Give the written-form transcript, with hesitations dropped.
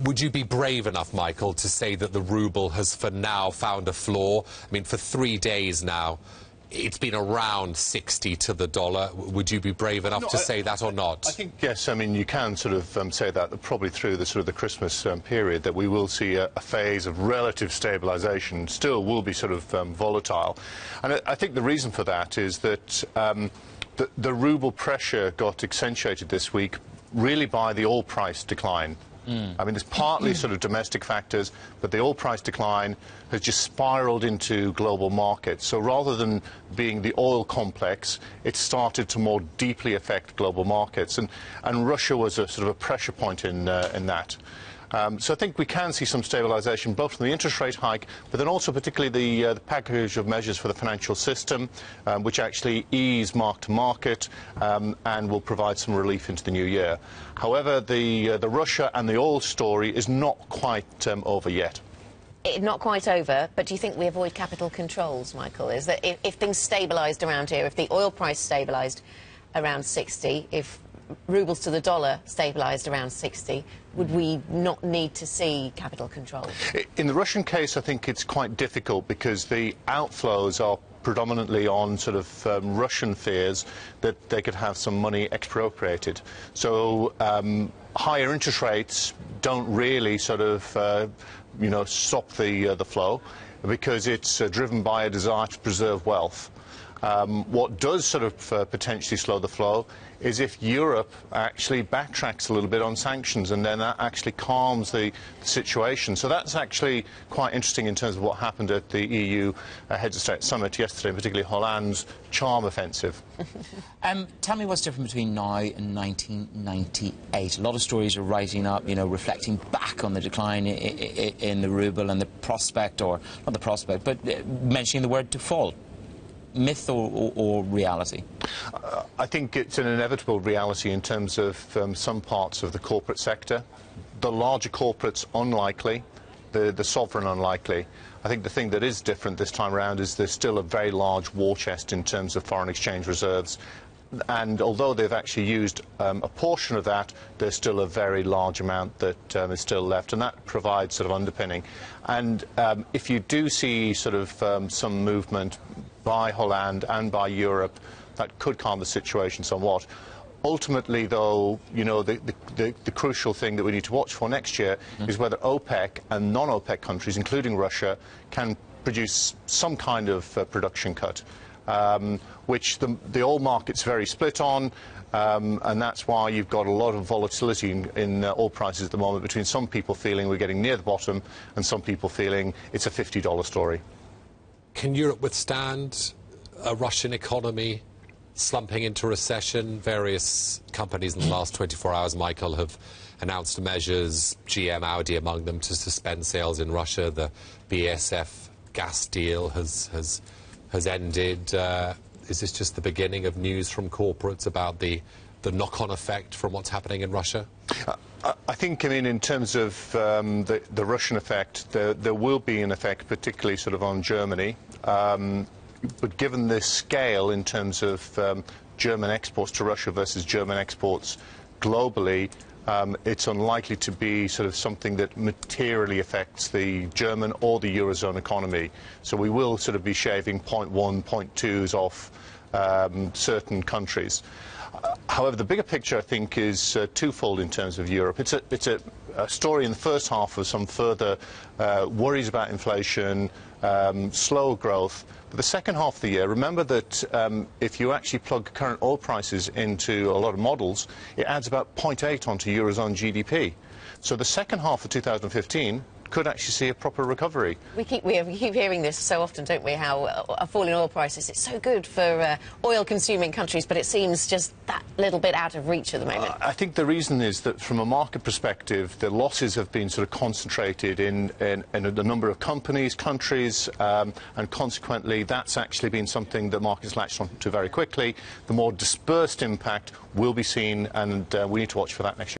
Would you be brave enough, Michael, to say that the ruble has for now found a floor? I mean, for 3 days now, it's been around 60 to the dollar. Would you be brave enough to say that or not? I think, yes, I mean, you can sort of say that probably through the sort of the Christmas period, that we will see a phase of relative stabilisation. Still will be sort of volatile. And I think the reason for that is that the ruble pressure got accentuated this week really by the oil price decline. I mean, there's partly sort of domestic factors, but the oil price decline has just spiraled into global markets. So rather than being the oil complex, it started to more deeply affect global markets. And Russia was a sort of a pressure point in that. So I think we can see some stabilisation, both from the interest rate hike, but then also particularly the package of measures for the financial system, which actually ease mark-to-market and will provide some relief into the new year. However, the Russia and the oil story is not quite over yet. Not quite over, but do you think we avoid capital controls, Michael? Is that if things stabilised around here, if the oil price stabilised around 60, if rubles to the dollar stabilised around 60, would we not need to see capital controls? In the Russian case, I think it's quite difficult because the outflows are predominantly on sort of Russian fears that they could have some money expropriated. So higher interest rates don't really sort of, you know, stop the flow, because it's driven by a desire to preserve wealth. What does sort of potentially slow the flow is if Europe actually backtracks a little bit on sanctions, and then that actually calms the situation. So that's actually quite interesting in terms of what happened at the EU Heads of State Summit yesterday, particularly Hollande's charm offensive. Tell me what's different between now and 1998. A lot of stories are rising up, you know, reflecting back on the decline in the ruble and the prospect, or not the prospect, but mentioning the word default. Myth or reality? I think it's an inevitable reality in terms of some parts of the corporate sector. The larger corporates, unlikely. The sovereign, unlikely. I think the thing that is different this time around is there's still a very large war chest in terms of foreign exchange reserves. And although they've actually used a portion of that, there's still a very large amount that is still left, and that provides sort of underpinning. And if you do see sort of some movement by Holland and by Europe, that could calm the situation somewhat. Ultimately, though, you know, the crucial thing that we need to watch for next year is whether OPEC and non-OPEC countries, including Russia, can produce some kind of production cut. Which the oil market's very split on, and that's why you've got a lot of volatility in oil prices at the moment, between some people feeling we're getting near the bottom and some people feeling it's a $50 story. Can Europe withstand a Russian economy slumping into recession? Various companies in the last 24 hours, Michael, have announced measures, GM, Audi among them, to suspend sales in Russia. The BASF gas deal has ended. Is this just the beginning of news from corporates about the knock-on effect from what's happening in Russia? I think, I mean, in terms of the Russian effect, there will be an effect, particularly sort of on Germany. But given the scale in terms of German exports to Russia versus German exports globally, it's unlikely to be sort of something that materially affects the German or the Eurozone economy. So we will sort of be shaving 0.1, 0.2s off certain countries. However, the bigger picture, I think, is twofold in terms of Europe. It's a story in the first half of some further worries about inflation, slow growth. But the second half of the year, remember that if you actually plug current oil prices into a lot of models, it adds about 0.8 onto Eurozone GDP. So the second half of 2015 could actually see a proper recovery. We keep hearing this so often, don't we, how a fall in oil prices, it's so good for oil-consuming countries, but it seems just that little bit out of reach at the moment. I think the reason is that from a market perspective, the losses have been sort of concentrated in a number of companies, countries, and consequently that's actually been something that markets latched on to very quickly. The more dispersed impact will be seen, and we need to watch for that next year.